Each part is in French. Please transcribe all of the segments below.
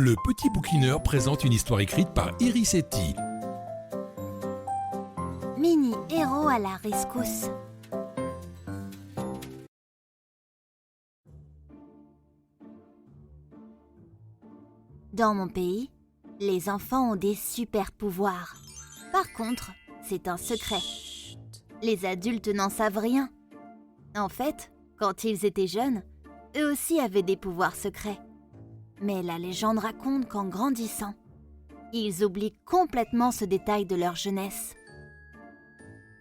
Le Petit Bouquineur présente une histoire écrite par Iris Etty. Mini héros à la rescousse. Dans mon pays, les enfants ont des super pouvoirs. Par contre, c'est un secret. Les adultes n'en savent rien. En fait, quand ils étaient jeunes, eux aussi avaient des pouvoirs secrets. Mais la légende raconte qu'en grandissant, ils oublient complètement ce détail de leur jeunesse.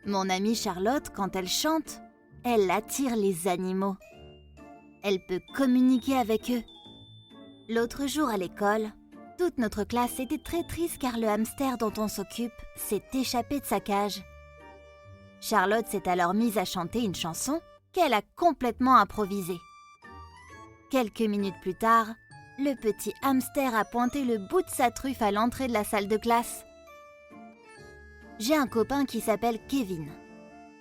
Mon amie Charlotte, quand elle chante, elle attire les animaux. Elle peut communiquer avec eux. L'autre jour à l'école, toute notre classe était très triste car le hamster dont on s'occupe s'est échappé de sa cage. Charlotte s'est alors mise à chanter une chanson qu'elle a complètement improvisée. Quelques minutes plus tard, le petit hamster a pointé le bout de sa truffe à l'entrée de la salle de classe. J'ai un copain qui s'appelle Kevin.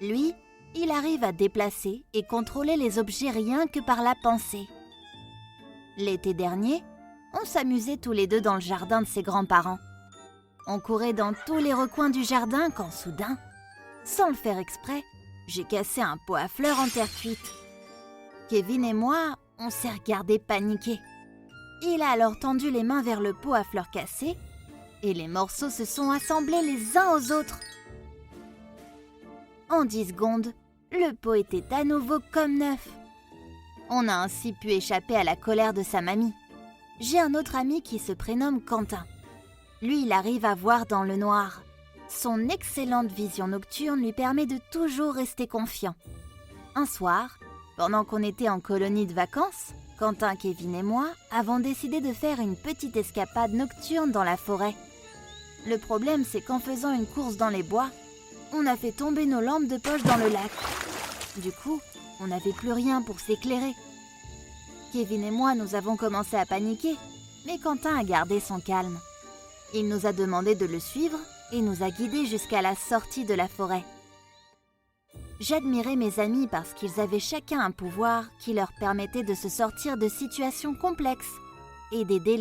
Lui, il arrive à déplacer et contrôler les objets rien que par la pensée. L'été dernier, on s'amusait tous les deux dans le jardin de ses grands-parents. On courait dans tous les recoins du jardin quand soudain, sans le faire exprès, j'ai cassé un pot à fleurs en terre cuite. Kevin et moi, on s'est regardés paniqués. Il a alors tendu les mains vers le pot à fleurs cassé et les morceaux se sont assemblés les uns aux autres. En 10 secondes, le pot était à nouveau comme neuf. On a ainsi pu échapper à la colère de sa mamie. J'ai un autre ami qui se prénomme Quentin. Lui, il arrive à voir dans le noir. Son excellente vision nocturne lui permet de toujours rester confiant. Un soir, pendant qu'on était en colonie de vacances, Quentin, Kevin et moi avons décidé de faire une petite escapade nocturne dans la forêt. Le problème, c'est qu'en faisant une course dans les bois, on a fait tomber nos lampes de poche dans le lac. Du coup, on n'avait plus rien pour s'éclairer. Kevin et moi, nous avons commencé à paniquer, mais Quentin a gardé son calme. Il nous a demandé de le suivre et nous a guidés jusqu'à la sortie de la forêt. J'admirais mes amis parce qu'ils avaient chacun un pouvoir qui leur permettait de se sortir de situations complexes et d'aider